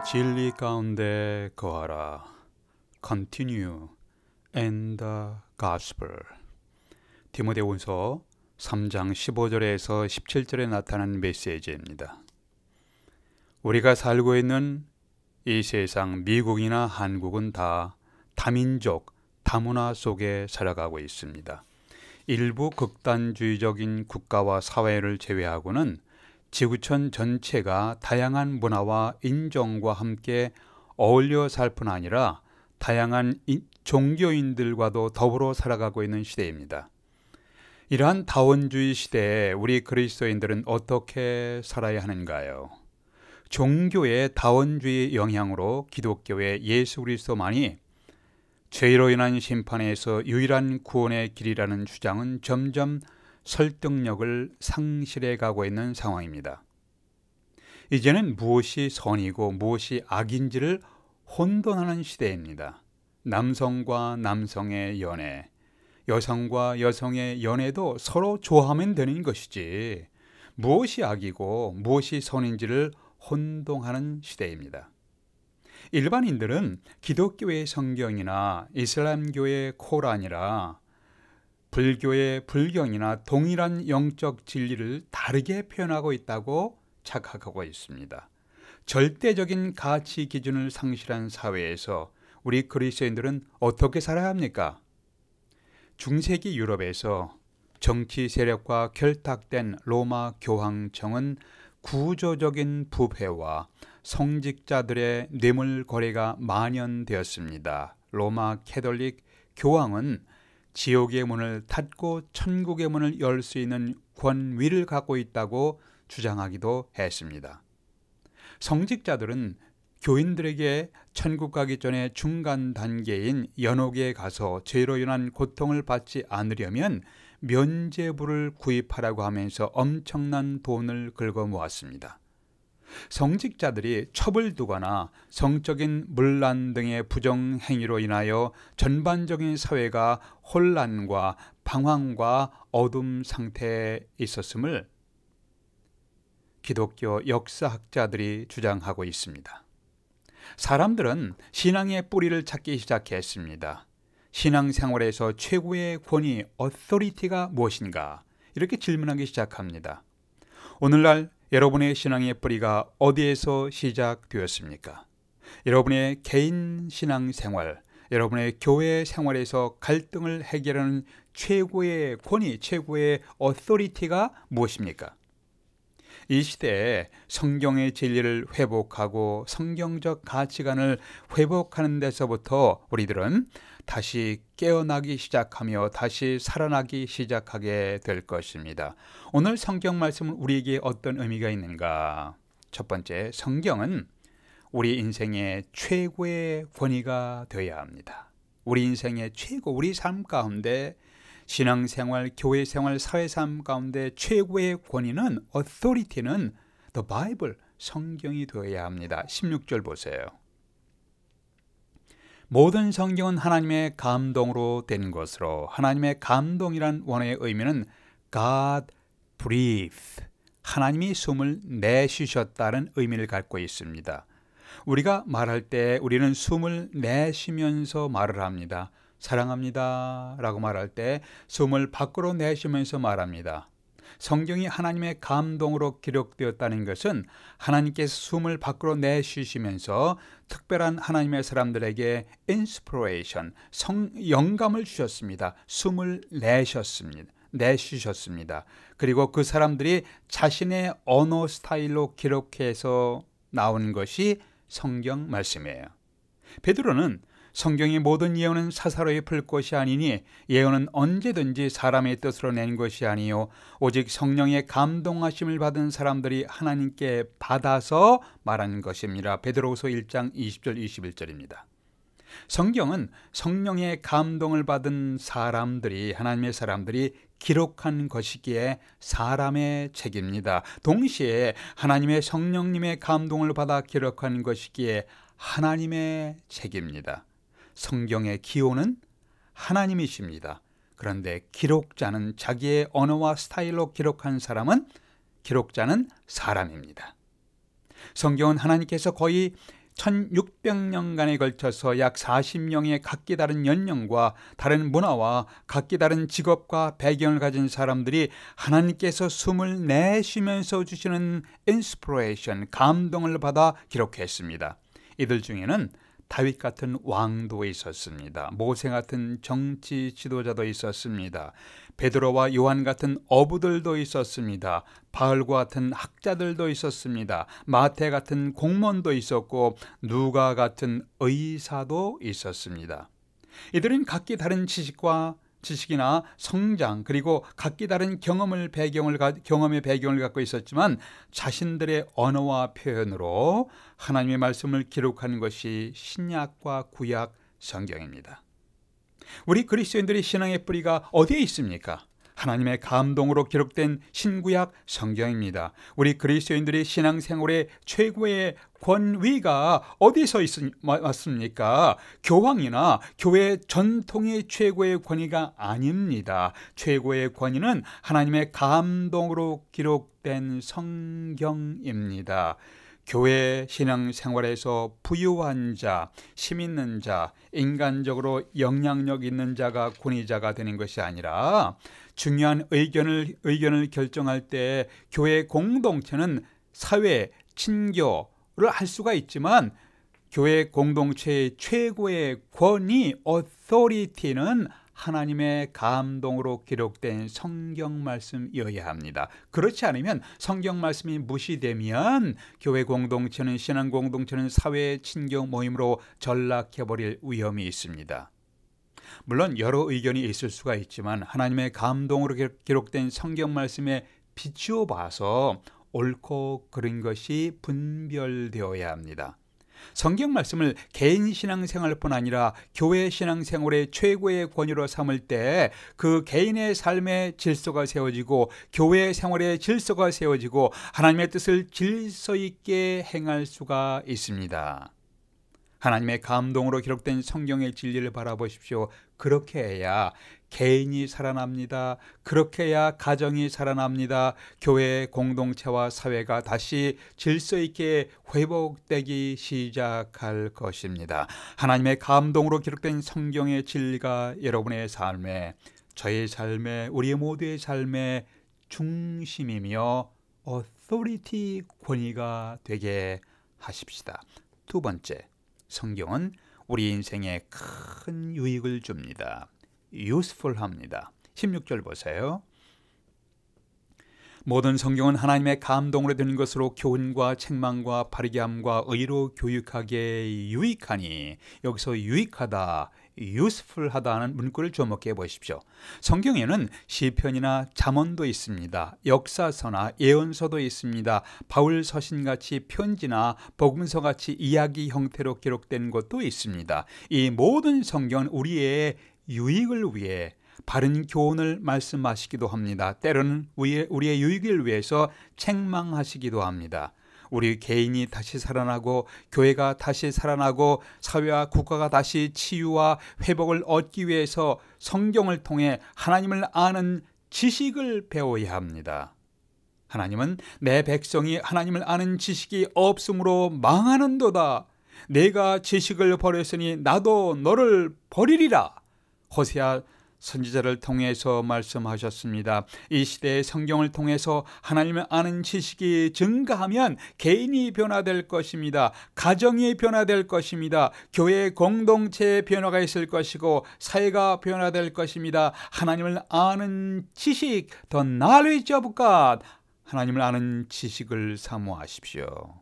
진리 가운데 거하라. Continue in the Gospel. 디모데후서 3장 15절에서 17절에 나타난 메시지입니다. 우리가 살고 있는 이 세상, 미국이나 한국은 다 다민족, 다문화 속에 살아가고 있습니다. 일부 극단주의적인 국가와 사회를 제외하고는 지구촌 전체가 다양한 문화와 인종과 함께 어울려 살 뿐 아니라 다양한 종교인들과도 더불어 살아가고 있는 시대입니다. 이러한 다원주의 시대에 우리 그리스도인들은 어떻게 살아야 하는가요? 종교의 다원주의 영향으로 기독교의 예수 그리스도만이 죄로 인한 심판에서 유일한 구원의 길이라는 주장은 점점 설득력을 상실해 가고 있는 상황입니다. 이제는 무엇이 선이고 무엇이 악인지를 혼돈하는 시대입니다. 남성과 남성의 연애, 여성과 여성의 연애도 서로 좋아하면 되는 것이지 무엇이 악이고 무엇이 선인지를 혼동하는 시대입니다. 일반인들은 기독교의 성경이나 이슬람교의 코란이라 불교의 불경이나 동일한 영적 진리를 다르게 표현하고 있다고 착각하고 있습니다. 절대적인 가치 기준을 상실한 사회에서 우리 그리스도인들은 어떻게 살아야 합니까? 중세기 유럽에서 정치 세력과 결탁된 로마 교황청은 구조적인 부패와 성직자들의 뇌물 거래가 만연되었습니다. 로마 캐톨릭 교황은 지옥의 문을 닫고 천국의 문을 열 수 있는 권위를 갖고 있다고 주장하기도 했습니다. 성직자들은 교인들에게 천국 가기 전에 중간 단계인 연옥에 가서 죄로 인한 고통을 받지 않으려면 면죄부를 구입하라고 하면서 엄청난 돈을 긁어 모았습니다. 성직자들이 첩을 두거나 성적인 문란 등의 부정행위로 인하여 전반적인 사회가 혼란과 방황과 어둠 상태에 있었음을 기독교 역사학자들이 주장하고 있습니다. 사람들은 신앙의 뿌리를 찾기 시작했습니다. 신앙생활에서 최고의 권위, 어토리티가 무엇인가? 이렇게 질문하기 시작합니다. 오늘날 여러분의 신앙의 뿌리가 어디에서 시작되었습니까? 여러분의 개인 신앙생활, 여러분의 교회 생활에서 갈등을 해결하는 최고의 권위, 최고의 어토리티가 무엇입니까? 이 시대에 성경의 진리를 회복하고 성경적 가치관을 회복하는 데서부터 우리들은 다시 깨어나기 시작하며 다시 살아나기 시작하게 될 것입니다. 오늘 성경 말씀은 우리에게 어떤 의미가 있는가? 첫 번째, 성경은 우리 인생의 최고의 권위가 되어야 합니다. 우리 인생의 최고, 우리 삶 가운데 신앙생활, 교회생활, 사회삶 가운데 최고의 권위는 authority는 the Bible, 성경이 되어야 합니다. 16절 보세요. 모든 성경은 하나님의 감동으로 된 것으로, 하나님의 감동이란 원어의 의미는 God breathed, 하나님이 숨을 내쉬셨다는 의미를 갖고 있습니다. 우리가 말할 때 우리는 숨을 내쉬면서 말을 합니다. 사랑합니다 라고 말할 때 숨을 밖으로 내쉬면서 말합니다. 성경이 하나님의 감동으로 기록되었다는 것은 하나님께서 숨을 밖으로 내쉬시면서 특별한 하나님의 사람들에게 인스피레이션, 영감을 주셨습니다. 숨을 내쉬셨습니다. 그리고 그 사람들이 자신의 언어 스타일로 기록해서 나온 것이 성경 말씀이에요. 베드로는 성경의 모든 예언은 사사로이 풀 것이 아니니 예언은 언제든지 사람의 뜻으로 낸 것이 아니요 오직 성령의 감동하심을 받은 사람들이 하나님께 받아서 말하는 것입니다. 베드로후서 1장 20절 21절입니다. 성경은 성령의 감동을 받은 사람들이, 하나님의 사람들이 기록한 것이기에 사람의 책입니다. 동시에 하나님의 성령님의 감동을 받아 기록한 것이기에 하나님의 책입니다. 성경의 기호는 하나님이십니다. 그런데 기록자는, 자기의 언어와 스타일로 기록한 사람은, 기록자는 사람입니다. 성경은 하나님께서 거의 1600년간에 걸쳐서 약 40명의 각기 다른 연령과 다른 문화와 각기 다른 직업과 배경을 가진 사람들이 하나님께서 숨을 내쉬면서 주시는 인스피레이션, 감동을 받아 기록했습니다. 이들 중에는 다윗 같은 왕도 있었습니다. 모세 같은 정치 지도자도 있었습니다. 베드로와 요한 같은 어부들도 있었습니다. 바울과 같은 학자들도 있었습니다. 마태 같은 공무원도 있었고 누가 같은 의사도 있었습니다. 이들은 각기 다른 지식이나 성장, 그리고 각기 다른 경험의 배경을 갖고 있었지만 자신들의 언어와 표현으로 하나님의 말씀을 기록하는 것이 신약과 구약 성경입니다. 우리 그리스도인들의 신앙의 뿌리가 어디에 있습니까? 하나님의 감동으로 기록된 신구약 성경입니다. 우리 그리스도인들의 신앙생활의 최고의 권위가 어디서 왔습니까? 교황이나 교회 전통의 최고의 권위가 아닙니다. 최고의 권위는 하나님의 감동으로 기록된 성경입니다. 교회 신앙생활에서 부유한 자, 힘 있는 자, 인간적으로 영향력 있는 자가 권위자가 되는 것이 아니라 중요한 의견을 결정할 때 교회 공동체는 사회, 친교를 할 수가 있지만 교회 공동체의 최고의 권위, authority는 하나님의 감동으로 기록된 성경 말씀이어야 합니다. 그렇지 않으면 성경 말씀이 무시되면 교회 공동체는, 신앙 공동체는 사회 친교 모임으로 전락해버릴 위험이 있습니다. 물론 여러 의견이 있을 수가 있지만 하나님의 감동으로 기록된 성경 말씀에 비추어 봐서 옳고 그른 것이 분별되어야 합니다. 성경 말씀을 개인 신앙생활뿐 아니라 교회 신앙생활의 최고의 권위로 삼을 때 그 개인의 삶의 질서가 세워지고 교회 생활의 질서가 세워지고 하나님의 뜻을 질서 있게 행할 수가 있습니다. 하나님의 감동으로 기록된 성경의 진리를 바라보십시오. 그렇게 해야 개인이 살아납니다. 그렇게 해야 가정이 살아납니다. 교회 공동체와 사회가 다시 질서 있게 회복되기 시작할 것입니다. 하나님의 감동으로 기록된 성경의 진리가 여러분의 삶에, 저의 삶에, 우리 모두의 삶의 중심이며 authority, 권위가 되게 하십시다. 두 번째, 성경은 우리 인생에 큰 유익을 줍니다. useful합니다. 16절 보세요. 모든 성경은 하나님의 감동으로 되는 것으로 교훈과 책망과 바르게 함과 의로 교육하기에 유익하니, 여기서 유익하다, useful하다는 문구를 주목해 보십시오. 성경에는 시편이나 잠언도 있습니다. 역사서나 예언서도 있습니다. 바울 서신같이 편지나 복음서같이 이야기 형태로 기록된 것도 있습니다. 이 모든 성경은 우리의 유익을 위해 바른 교훈을 말씀하시기도 합니다. 때로는 우리의 유익을 위해서 책망하시기도 합니다. 우리 개인이 다시 살아나고 교회가 다시 살아나고 사회와 국가가 다시 치유와 회복을 얻기 위해서 성경을 통해 하나님을 아는 지식을 배워야 합니다. 하나님은 내 백성이 하나님을 아는 지식이 없으므로 망하는도다. 내가 지식을 버렸으니 나도 너를 버리리라. 호세아 선지자를 통해서 말씀하셨습니다. 이 시대의 성경을 통해서 하나님을 아는 지식이 증가하면 개인이 변화될 것입니다. 가정이 변화될 것입니다. 교회 공동체의 변화가 있을 것이고 사회가 변화될 것입니다. 하나님을 아는 지식, the knowledge of God, 하나님을 아는 지식을 사모하십시오.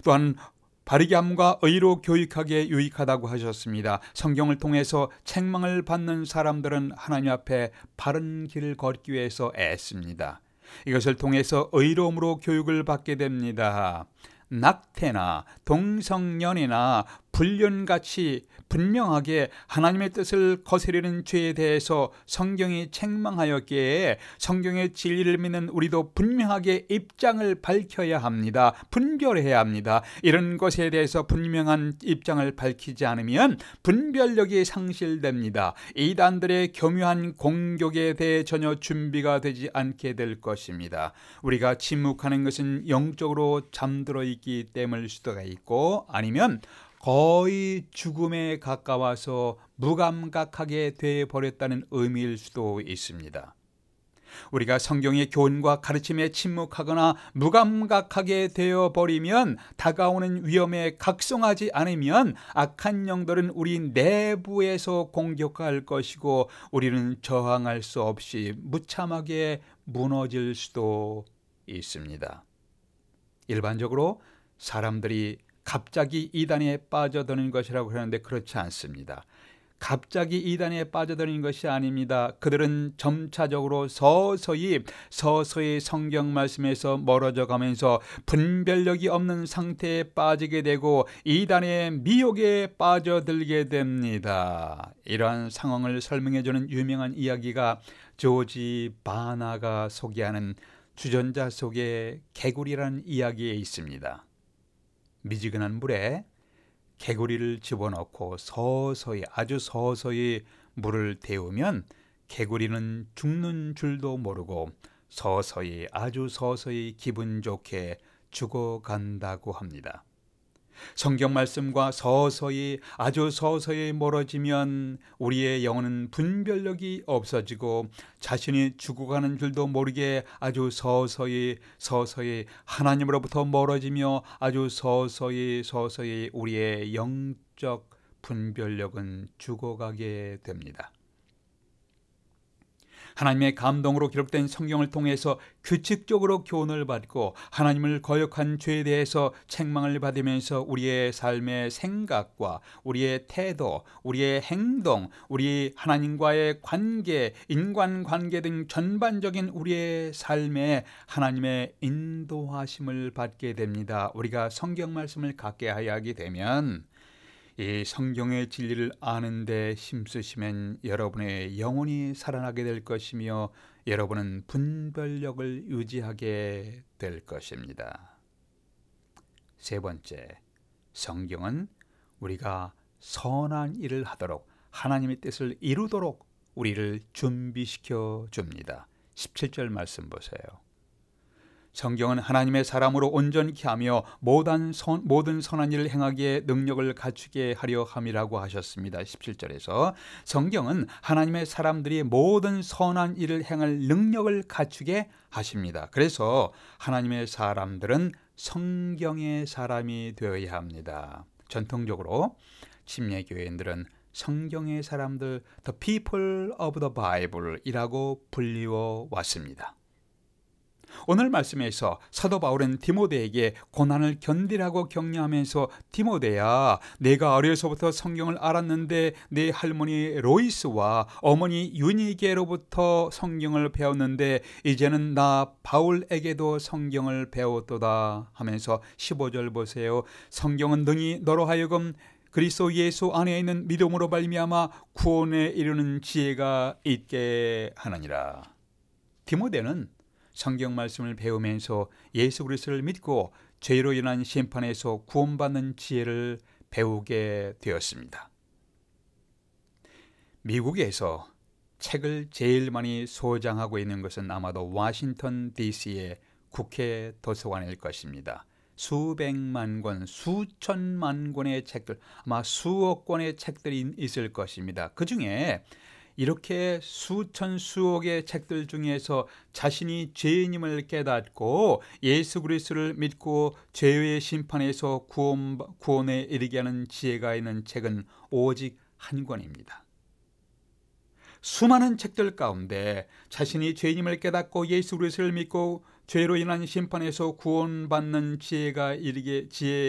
또한 바르게 함과 의로 교육하기에 유익하다고 하셨습니다. 성경을 통해서 책망을 받는 사람들은 하나님 앞에 바른 길을 걷기 위해서 애씁니다. 이것을 통해서 의로움으로 교육을 받게 됩니다. 낙태나 동성연애나 불륜같이 분명하게 하나님의 뜻을 거스르는 죄에 대해서 성경이 책망하였기에 성경의 진리를 믿는 우리도 분명하게 입장을 밝혀야 합니다. 분별해야 합니다. 이런 것에 대해서 분명한 입장을 밝히지 않으면 분별력이 상실됩니다. 이단들의 교묘한 공격에 대해 전혀 준비가 되지 않게 될 것입니다. 우리가 침묵하는 것은 영적으로 잠들어 있기 때문일 수도 있고, 아니면 거의 죽음에 가까워서 무감각하게 되어버렸다는 의미일 수도 있습니다. 우리가 성경의 교훈과 가르침에 침묵하거나 무감각하게 되어버리면, 다가오는 위험에 각성하지 않으면 악한 영들은 우리 내부에서 공격할 것이고, 우리는 저항할 수 없이 무참하게 무너질 수도 있습니다. 일반적으로 사람들이 갑자기 이단에 빠져드는 것이라고 하는데 그렇지 않습니다. 갑자기 이단에 빠져드는 것이 아닙니다. 그들은 점차적으로 서서히 성경 말씀에서 멀어져 가면서 분별력이 없는 상태에 빠지게 되고 이단의 미혹에 빠져들게 됩니다. 이러한 상황을 설명해주는 유명한 이야기가 조지 바나가 소개하는 주전자 속의 개구리라는 이야기에 있습니다. 미지근한 물에 개구리를 집어넣고 서서히, 아주 서서히 물을 데우면 개구리는 죽는 줄도 모르고 서서히, 아주 서서히 기분 좋게 죽어간다고 합니다. 성경 말씀과 서서히, 아주 서서히 멀어지면 우리의 영혼은 분별력이 없어지고 자신이 죽어가는 줄도 모르게 아주 서서히 하나님으로부터 멀어지며 아주 서서히 우리의 영적 분별력은 죽어가게 됩니다. 하나님의 감동으로 기록된 성경을 통해서 규칙적으로 교훈을 받고 하나님을 거역한 죄에 대해서 책망을 받으면서 우리의 삶의 생각과 우리의 태도, 우리의 행동, 우리 하나님과의 관계, 인간관계 등 전반적인 우리의 삶에 하나님의 인도하심을 받게 됩니다. 우리가 성경 말씀을 갖게 하게 되면 이 성경의 진리를 아는 데 힘쓰시면 여러분의 영혼이 살아나게 될 것이며 여러분은 분별력을 유지하게 될 것입니다. 세 번째, 성경은 우리가 선한 일을 하도록, 하나님의 뜻을 이루도록 우리를 준비시켜 줍니다. 17절 말씀 보세요. 성경은 하나님의 사람으로 온전케 하며 모든 선한 일을 행하기에 능력을 갖추게 하려 함이라고 하셨습니다. 17절에서 성경은 하나님의 사람들이 모든 선한 일을 행할 능력을 갖추게 하십니다. 그래서 하나님의 사람들은 성경의 사람이 되어야 합니다. 전통적으로 침례교회인들은 성경의 사람들, the people of the Bible 이라고 불리워 왔습니다. 오늘 말씀에서 사도 바울은 디모데에게 고난을 견디라고 격려하면서, 디모데야, 내가 어려서부터 성경을 알았는데 내 할머니 로이스와 어머니 유니게로부터 성경을 배웠는데 이제는 나 바울에게도 성경을 배웠도다 하면서 15절 보세요. 성경은 능히 너로 하여금 그리스도 예수 안에 있는 믿음으로 말미암아 구원에 이르는 지혜가 있게 하느니라. 디모데는 성경 말씀을 배우면서 예수 그리스도를 믿고 죄로 인한 심판에서 구원받는 지혜를 배우게 되었습니다. 미국에서 책을 제일 많이 소장하고 있는 것은 아마도 워싱턴 DC의 국회 도서관일 것입니다. 수백만 권, 수천만 권의 책들, 아마 수억 권의 책들이 있을 것입니다. 그 중에 이렇게 수천 수억의 책들 중에서 자신이 죄인임을 깨닫고 예수 그리스도를 믿고 죄의 심판에서 구원에 이르게 하는 지혜가 있는 책은 오직 한 권입니다. 수많은 책들 가운데 자신이 죄인임을 깨닫고 예수 그리스도를 믿고 죄로 인한 심판에서 구원받는 지혜에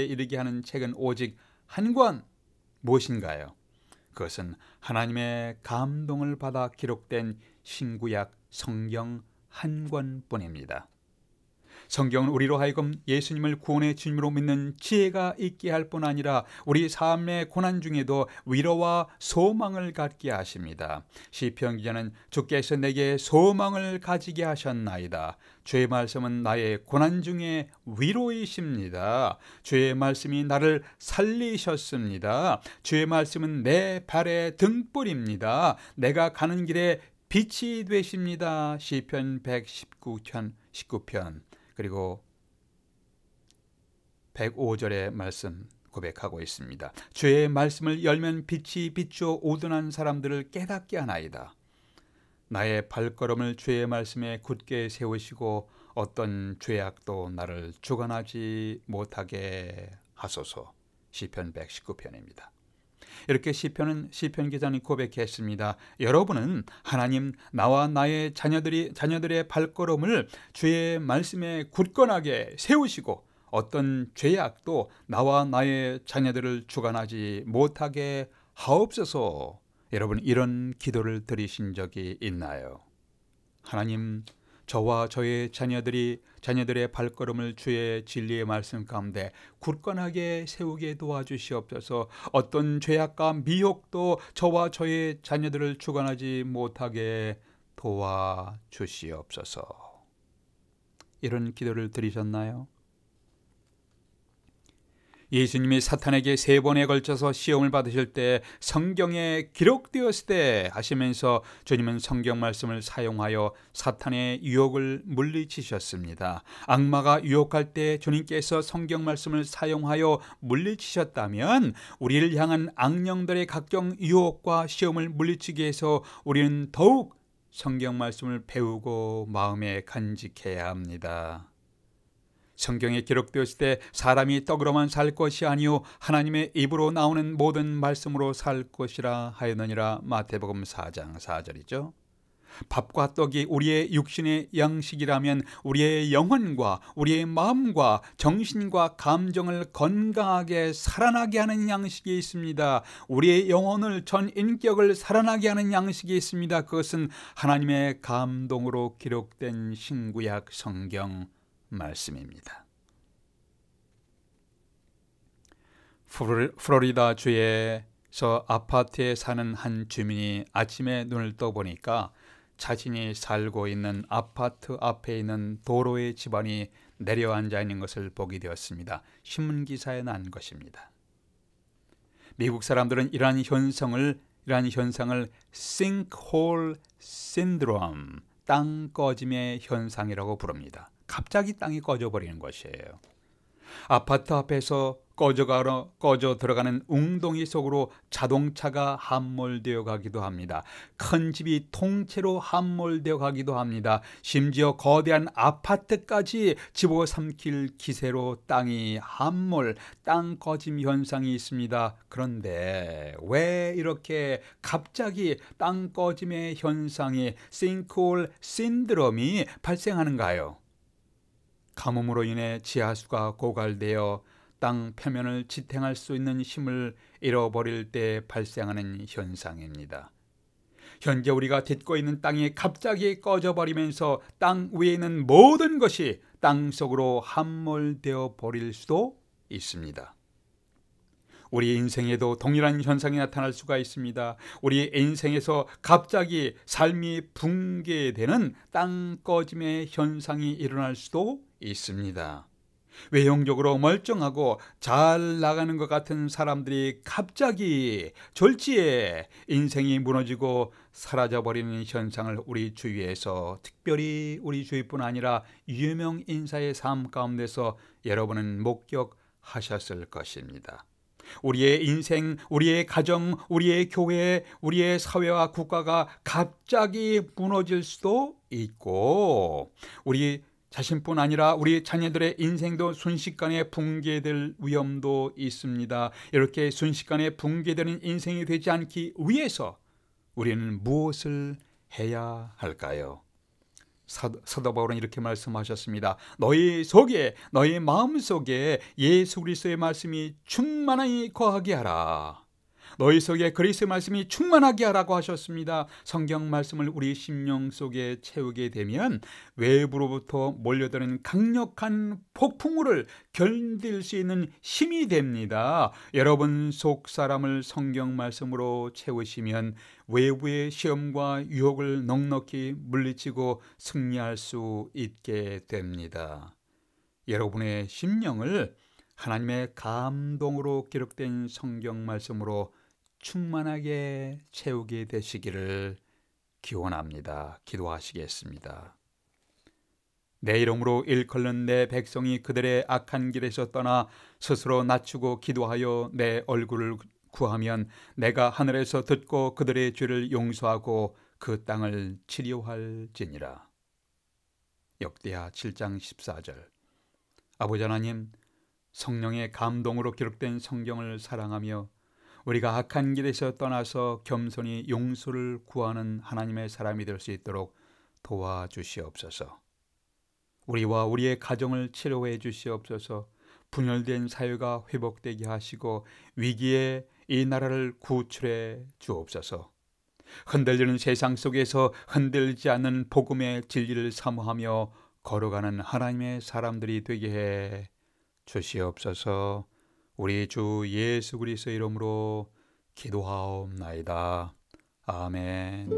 이르게 하는 책은 오직 한 권, 무엇인가요? 그것은 하나님의 감동을 받아 기록된 신구약 성경 한 권뿐입니다. 성경은 우리로 하여금 예수님을 구원의 주님으로 믿는 지혜가 있게 할 뿐 아니라 우리 삶의 고난 중에도 위로와 소망을 갖게 하십니다. 시편 기자는 주께서 내게 소망을 가지게 하셨나이다. 주의 말씀은 나의 고난 중에 위로이십니다. 주의 말씀이 나를 살리셨습니다. 주의 말씀은 내 발의 등불입니다. 내가 가는 길에 빛이 되십니다. 시편 119편 그리고 105절의 말씀 고백하고 있습니다. 주의 말씀을 열면 빛이 비추어 오둔한 사람들을 깨닫게 하나이다. 나의 발걸음을 주의 말씀에 굳게 세우시고 어떤 죄악도 나를 주관하지 못하게 하소서. 시편 119편입니다. 이렇게 시편 기자는 고백했습니다. 여러분은 하나님, 나와 나의 자녀들의 발걸음을 주의 말씀에 굳건하게 세우시고 어떤 죄악도 나와 나의 자녀들을 주관하지 못하게 하옵소서. 여러분, 이런 기도를 드리신 적이 있나요? 하나님, 저와 저의 자녀들의 발걸음을 주의 진리의 말씀 가운데 굳건하게 세우게 도와주시옵소서. 어떤 죄악과 미혹도 저와 저의 자녀들을 주관하지 못하게 도와주시옵소서. 이런 기도를 드리셨나요? 예수님이 사탄에게 3번에 걸쳐서 시험을 받으실 때 성경에 기록되었을 때 하시면서 주님은 성경 말씀을 사용하여 사탄의 유혹을 물리치셨습니다. 악마가 유혹할 때 주님께서 성경 말씀을 사용하여 물리치셨다면 우리를 향한 악령들의 각종 유혹과 시험을 물리치기 위해서 우리는 더욱 성경 말씀을 배우고 마음에 간직해야 합니다. 성경에 기록되었을 때 사람이 떡으로만 살 것이 아니요 하나님의 입으로 나오는 모든 말씀으로 살 것이라 하였느니라. 마태복음 4장 4절이죠. 밥과 떡이 우리의 육신의 양식이라면 우리의 영혼과 우리의 마음과 정신과 감정을 건강하게 살아나게 하는 양식이 있습니다. 우리의 영혼을 전 인격을 살아나게 하는 양식이 있습니다. 그것은 하나님의 감동으로 기록된 신구약 성경 말씀입니다. 플로리다 주에서 아파트에 사는 한 주민이 아침에 눈을 떠보니까 자신이 살고 있는 아파트 앞에 있는 도로의 집안이 내려앉아 있는 것을 보게 되었습니다. 신문기사에 난 것입니다. 미국 사람들은 이러한 현상을 sinkhole syndrome, 땅 꺼짐의 현상이라고 부릅니다. 갑자기 땅이 꺼져버리는 것이에요. 아파트 앞에서 꺼져 들어가는 웅덩이 속으로 자동차가 함몰되어 가기도 합니다. 큰 집이 통째로 함몰되어 가기도 합니다. 심지어 거대한 아파트까지 집어삼킬 기세로 땅이 땅 꺼짐 현상이 있습니다. 그런데 왜 이렇게 갑자기 땅 꺼짐의 현상이 싱크홀 신드롬이 발생하는가요? 가뭄으로 인해 지하수가 고갈되어 땅 표면을 지탱할 수 있는 힘을 잃어버릴 때 발생하는 현상입니다. 현재 우리가 딛고 있는 땅이 갑자기 꺼져버리면서 땅 위에 있는 모든 것이 땅 속으로 함몰되어 버릴 수도 있습니다. 우리 인생에도 동일한 현상이 나타날 수가 있습니다. 우리 인생에서 갑자기 삶이 붕괴되는 땅 꺼짐의 현상이 일어날 수도 있습니다. 외형적으로 멀쩡하고 잘 나가는 것 같은 사람들이 갑자기 졸지에 인생이 무너지고 사라져버리는 현상을 우리 주위에서, 특별히 우리 주위뿐 아니라 유명 인사의 삶 가운데서 여러분은 목격하셨을 것입니다. 우리의 인생, 우리의 가정, 우리의 교회, 우리의 사회와 국가가 갑자기 무너질 수도 있고, 우리 자신뿐 아니라 우리 자녀들의 인생도 순식간에 붕괴될 위험도 있습니다. 이렇게 순식간에 붕괴되는 인생이 되지 않기 위해서 우리는 무엇을 해야 할까요? 사도 바울은 이렇게 말씀하셨습니다. 너희 마음 속에 예수 그리스도의 말씀이 충만히 거하게 하라. 너희 속에 그리스도의 말씀이 충만하게 하라고 하셨습니다. 성경 말씀을 우리 심령 속에 채우게 되면 외부로부터 몰려드는 강력한 폭풍우를 견딜 수 있는 힘이 됩니다. 여러분 속 사람을 성경 말씀으로 채우시면 외부의 시험과 유혹을 넉넉히 물리치고 승리할 수 있게 됩니다. 여러분의 심령을 하나님의 감동으로 기록된 성경 말씀으로 충만하게 채우게 되시기를 기원합니다. 기도하시겠습니다. 내 이름으로 일컬는 내 백성이 그들의 악한 길에서 떠나 스스로 낮추고 기도하여 내 얼굴을 구하면 내가 하늘에서 듣고 그들의 죄를 용서하고 그 땅을 치료할지니라. 역대하 7장 14절. 아버지 하나님, 성령의 감동으로 기록된 성경을 사랑하며 우리가 악한 길에서 떠나서 겸손히 용서를 구하는 하나님의 사람이 될 수 있도록 도와주시옵소서. 우리와 우리의 가정을 치료해 주시옵소서. 분열된 사회가 회복되게 하시고 위기에 이 나라를 구출해 주옵소서. 흔들리는 세상 속에서 흔들리지 않는 복음의 진리를 사모하며 걸어가는 하나님의 사람들이 되게 해 주시옵소서. 우리 주 예수 그리스도의 이름으로 기도하옵나이다. 아멘.